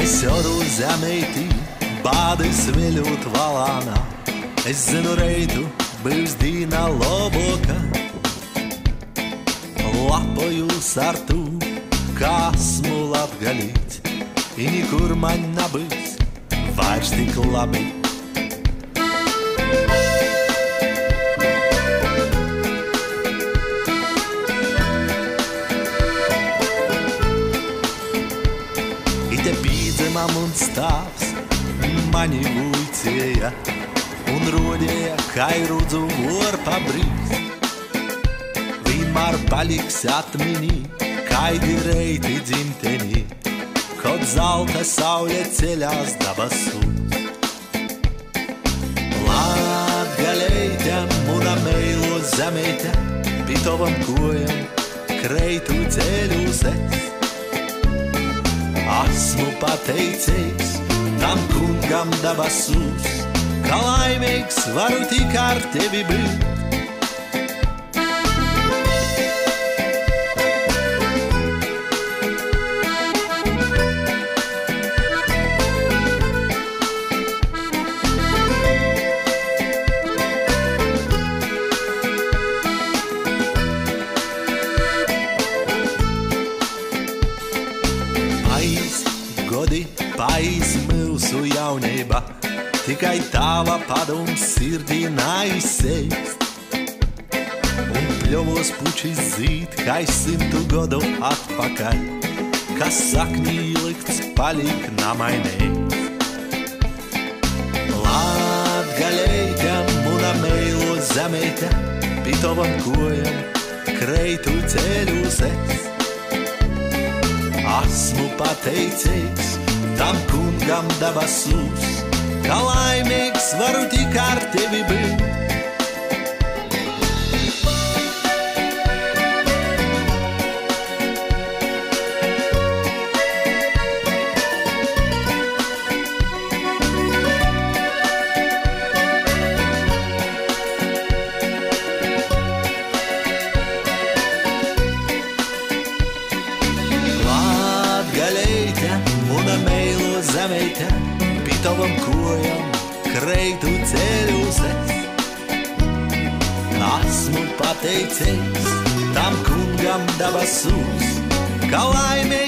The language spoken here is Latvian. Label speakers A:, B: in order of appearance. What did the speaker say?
A: Esoru zemītī, bādi sviļot valānā. Es zinu reitu, būs dīna loboka. Lapojos ar tu, kā esmu latgalīts, I nikur man nebūs vairs tik labi. Ite pīdzemam un stāvs mani vuicēja un rodēja, kā rudzu vor pabrīz. Vienmēr paliks atminī, kaidi reiti dzimtenī, kad zelta saule ceļās dabasūs. Latgaleite, muna meilo zemeite, pi tovam kojam kreitu ceļus es. Esmu pateicīgs tam kungam dabasūs, ka laimīgs varu tik ar tevi būt. Paiz mūsu jaunība, tikai tava padoms sirdī neizseist. Un pļovos pučis zīd, kā 100 gadu atpakaļ, kas saknī likts paliek namainīgs. Latgaleite, muna meilo zemeite, pi tovam kojam kreitu ceļus es. Esmu pateicīgs tam kungam dabasūs, ka laimīgs varu tik ar tevi būt. Zemeite, pi tovam kojam kreitu ceļus es. Esmu pateicīgs tam kungam dabasūs, ka laimīgs